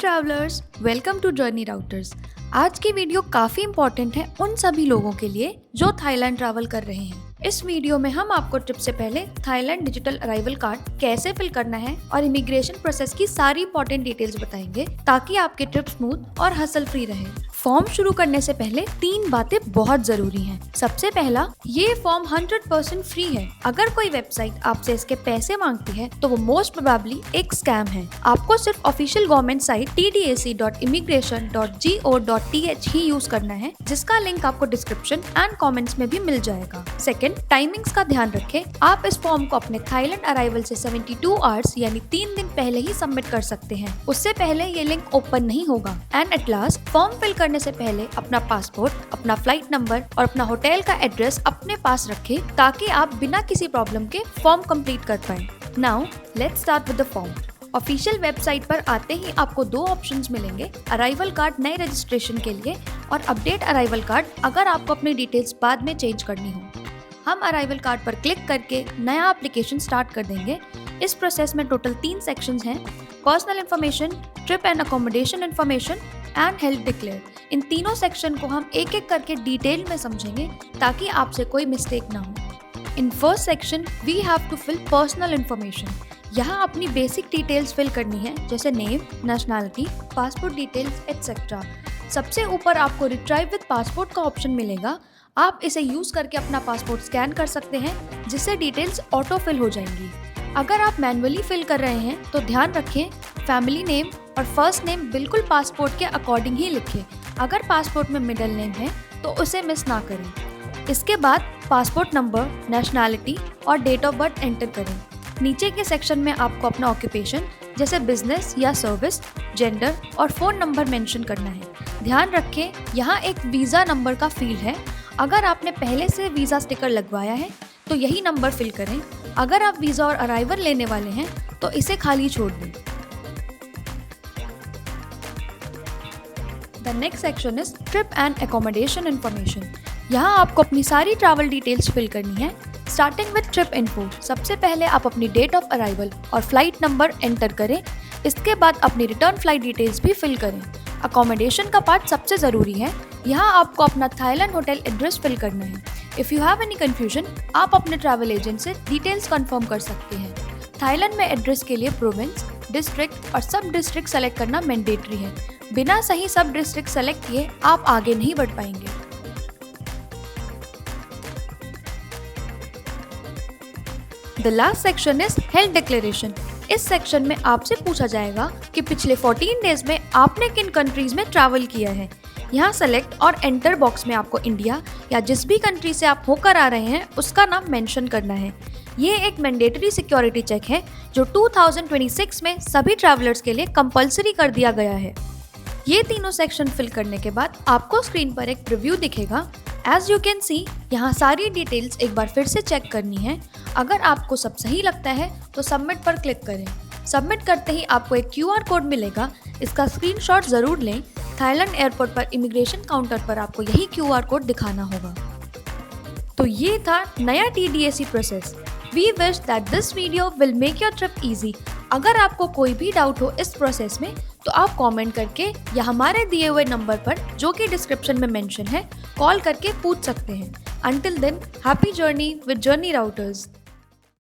Travellers, welcome to Journey Routers. आज की video काफ़ी इंपॉर्टेंट है उन सभी लोगों के लिए जो थाईलैंड ट्रैवल कर रहे हैं। इस वीडियो में हम आपको ट्रिप से पहले थाईलैंड डिजिटल अराइवल कार्ड कैसे फिल करना है और इमिग्रेशन प्रोसेस की सारी इंपॉर्टेंट डिटेल्स बताएंगे ताकि आपकी ट्रिप स्मूथ और हसल फ्री रहे। फॉर्म शुरू करने से पहले 3 बातें बहुत जरूरी हैं। सबसे पहला, ये फॉर्म 100% फ्री है। अगर कोई वेबसाइट आपसे इसके पैसे मांगती है तो वो मोस्ट प्रोबेबली एक स्कैम है। आपको सिर्फ ऑफिशियल गवर्नमेंट साइट tdac.immigration.go.th ही यूज करना है, जिसका लिंक आपको डिस्क्रिप्शन एंड कमेंट्स में भी मिल जाएगा। सेकंड, टाइमिंग्स का ध्यान रखें। आप इस फॉर्म को अपने थाईलैंड अराइवल से 72 आवर्स यानी 3 दिन पहले ही सबमिट कर सकते हैं। उससे पहले ये लिंक ओपन नहीं होगा। And at last, form fill करने से पहले अपना पासपोर्ट, अपना फ्लाइट नंबर और अपना होटल का एड्रेस अपने पास रखें ताकि आप बिना किसी प्रॉब्लम के फॉर्म कंप्लीट कर पाएं। Now let's start with the form. Official website पर आते ही आपको 2 ऑप्शंस मिलेंगे, अराइवल कार्ड नए रजिस्ट्रेशन के लिए और अपडेट अराइवल कार्ड अगर आपको अपनी डिटेल्स बाद में चेंज करनी हो। हम अराइवल कार्ड पर क्लिक करके नया एप्लीकेशन स्टार्ट कर देंगे। इस प्रोसेस में टोटल 3 सेक्शंस हैं, personal information, trip and accommodation information and health declare. इन तीनों सेक्शन को हम एक एक करके डिटेल में समझेंगे ताकि आपसे कोई मिस्टेक ना हो। In first section we have to fill personal information. यहाँ अपनी बेसिक डिटेल्स फिल करनी है, जैसे name, nationality, passport details etcetera. सबसे ऊपर आपको रिट्राइव विद पासपोर्ट का ऑप्शन मिलेगा। आप इसे यूज करके अपना पासपोर्ट स्कैन कर सकते हैं, जिससे डिटेल्स ऑटो फिल हो जाएंगी। अगर आप मैनुअली फिल कर रहे हैं तो ध्यान रखें फैमिली नेम और फर्स्ट नेम बिल्कुल पासपोर्ट के अकॉर्डिंग ही लिखें। अगर पासपोर्ट में मिडिल नेम है तो उसे मिस ना करें। इसके बाद पासपोर्ट नंबर, नेशनैलिटी और डेट ऑफ बर्थ एंटर करें। नीचे के सेक्शन में आपको अपना ऑक्यूपेशन जैसे बिजनेस या सर्विस, जेंडर और फ़ोन नंबर मेंशन करना है। ध्यान रखें यहाँ एक वीज़ा नंबर का फील्ड है। अगर आपने पहले से वीज़ा स्टिकर लगवाया है तो यही नंबर फिल करें। अगर आप वीज़ा और अराइवल लेने वाले हैं तो इसे खाली छोड़ दें। The next section is trip and accommodation information. यहाँ आपको अपनी सारी ट्रैवल डिटेल्स फिल करनी है, स्टार्टिंग विद ट्रिप इन्फो। सबसे पहले आप अपनी डेट ऑफ अराइवल और फ्लाइट नंबर एंटर करें। इसके बाद अपनी रिटर्न फ्लाइट डिटेल्स भी फिल करें। अकोमोडेशन का पार्ट सबसे ज़रूरी है। यहाँ आपको अपना थाईलैंड होटल एड्रेस फिल करना है। If you have any confusion, आप अपने ट्रैवल एजेंट से डिटेल्स कंफर्म कर सकते हैं। थाईलैंड में एड्रेस के लिए प्रोविंस, डिस्ट्रिक्ट और सब डिस्ट्रिक्ट सेलेक्ट करना मैंडेटरी है। बिना सही सब डिस्ट्रिक्ट सेलेक्ट किए आप आगे नहीं बढ़ पाएंगे। The last section is health declaration. इस सेक्शन में आपसे पूछा जाएगा कि पिछले 14 डेज में आपने किन कंट्रीज में ट्रैवल किया है। यहाँ सेलेक्ट और एंटर बॉक्स में आपको इंडिया या जिस भी कंट्री से आप होकर आ रहे हैं उसका नाम मेंशन करना है। ये एक मैंडेटरी सिक्योरिटी चेक है जो 2026 में सभी ट्रैवलर्स के लिए कंपलसरी कर दिया गया है। ये तीनों सेक्शन फिल करने के बाद आपको स्क्रीन पर एक प्रीव्यू दिखेगा। एज यू कैन सी, यहाँ सारी डिटेल्स एक बार फिर से चेक करनी है। अगर आपको सब सही लगता है तो सबमिट पर क्लिक करें। सबमिट करते ही आपको एक QR कोड मिलेगा, इसका स्क्रीनशॉट ज़रूर लें। थाईलैंड एयरपोर्ट पर इमिग्रेशन काउंटर पर आपको यही QR कोड दिखाना होगा। तो ये था नया TDAC process. We wish that this video will make your trip easy. अगर आपको कोई भी डाउट हो इस प्रोसेस में तो आप कमेंट करके या हमारे दिए हुए नंबर पर, जो कि डिस्क्रिप्शन में मेंशन है, कॉल करके पूछ सकते हैं। Until then, happy journey with Journey routers.